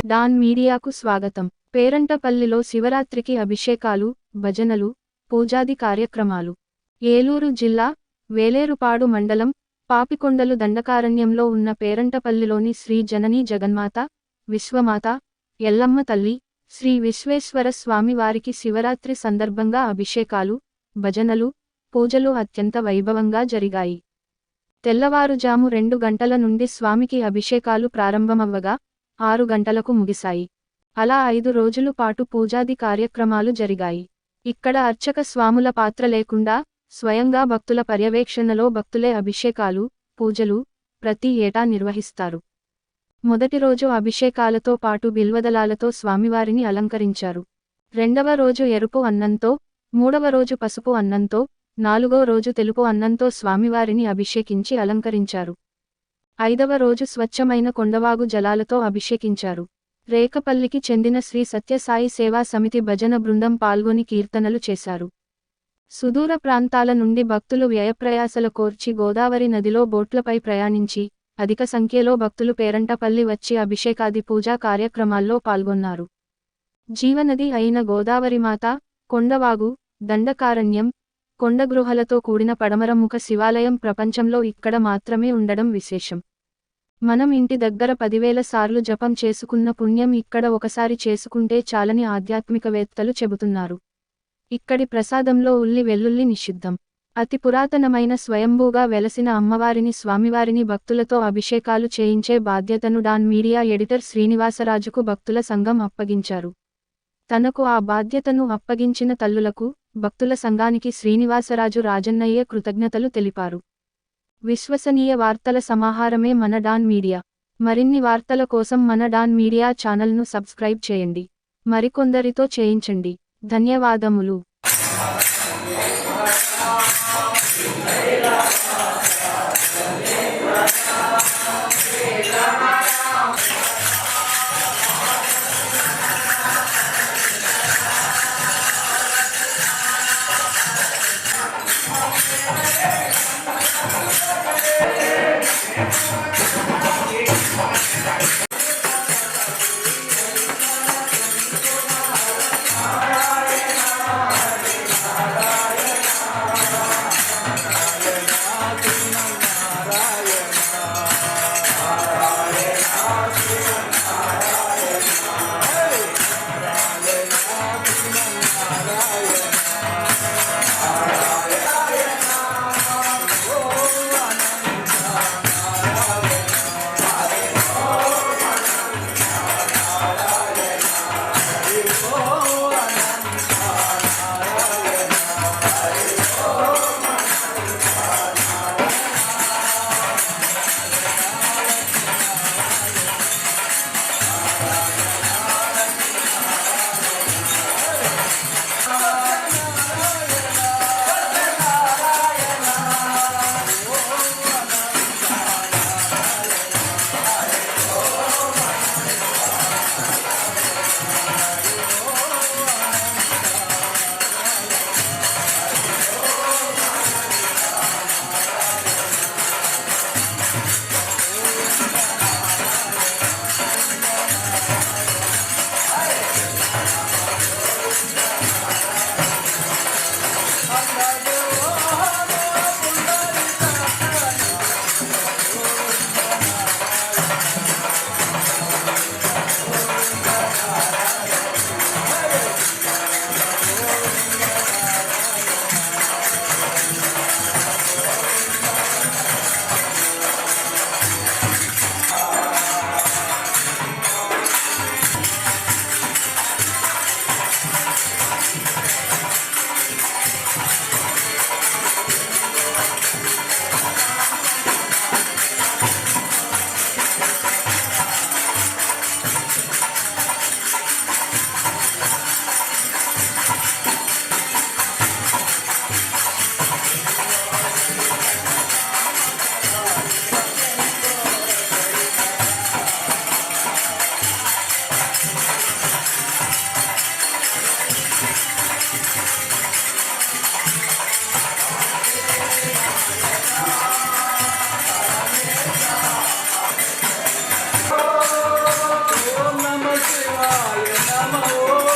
Don మీడియాకు స్వాగతం. పేరంటపల్లిలో శివరాత్రికి అభిషేకాలు, భజనలు, పూజాది కార్యక్రమాలు. ఏలూరు జిల్లా, వేలేరుపాడు మండలం, పాపికొండలు దండకారణ్యంలో ఉన్న పేరంటపల్లిలోని శ్రీ జననీ జగన్మాత, విశ్వమాత, ఎల్లమ్మ తల్లి, శ్రీ విశ్వేశ్వర స్వామి వారికి శివరాత్రి సందర్భంగా అభిషేకాలు, భజనలు, పూజలు అత్యంత వైభవంగా జరిగాయి. తెల్లవారుజాము 2 గంటల నుండి స్వామికి అభిషేకాలు ప్రారంభమవ్వగా 6 గంటలకు ముగిశాయి. అలా 5 రోజుల పాటు పూజాది కార్యక్రమాలు జరిగాయి. ఇక్కడ అర్చక స్వాముల పాత్ర లేకుండా స్వయంగా భక్తుల పర్యవేక్షణలో భక్తులే అభిషేకాలు, పూజలు ప్రతి ఏటా నిర్వహిస్తారు. మొదటి రోజు అభిషేకాలతో పాటు బిల్వదళాలతో స్వామివారిని అలంకరించారు. రెండవ రోజు ఎరుపు అన్నంతో, మూడవ రోజు పసుపు అన్నంతో, నాలుగో రోజు తెలుపు అన్నంతో స్వామివారిని అభిషేకించి అలంకరించారు. ఐదవ రోజు స్వచ్ఛమైన కొండవాగు జలాలతో అభిషేకించారు. రేకపల్లికి చెందిన శ్రీ సత్యసాయి సేవా సమితి భజన బృందం పాల్గొని కీర్తనలు చేశారు. సుదూర ప్రాంతాల నుండి భక్తులు వ్యయప్రయాసల కోర్చి గోదావరి నదిలో బోట్లపై ప్రయాణించి అధిక సంఖ్యలో భక్తులు పేరంటపల్లి వచ్చి అభిషేకాది పూజా కార్యక్రమాల్లో పాల్గొన్నారు. జీవనది అయిన గోదావరిమాత, కొండవాగు, దండకారణ్యం, కొండగృహలతో కూడిన పడమరముఖ శివాలయం ప్రపంచంలో ఇక్కడ మాత్రమే ఉండడం విశేషం. మనం ఇంటి దగ్గర 10,000 సార్లు జపం చేసుకున్న పుణ్యం ఇక్కడ ఒకసారి చేసుకుంటే చాలని ఆధ్యాత్మికవేత్తలు చెబుతున్నారు. ఇక్కడి ప్రసాదంలో ఉల్లి వెల్లుల్లి నిషిద్ధం. అతి పురాతనమైన స్వయంభూగా వెలసిన అమ్మవారిని స్వామివారిని భక్తులతో అభిషేకాలు చేయించే బాధ్యతను డాన్ మీడియా ఎడిటర్ శ్రీనివాసరాజుకు భక్తుల సంఘం అప్పగించారు. తనకు ఆ బాధ్యతను అప్పగించిన తల్లులకు, భక్తుల సంఘానికి శ్రీనివాసరాజు రాజన్నయ్య కృతజ్ఞతలు తెలిపారు. విశ్వసనీయ వార్తల సమాహారమే మన డాన్ మీడియా. మరిన్ని వార్తల కోసం మన డాన్ మీడియా ఛానల్ను సబ్స్క్రైబ్ చేయండి. మరికొందరితో చేయించండి. ధన్యవాదములు. శివాయ నమో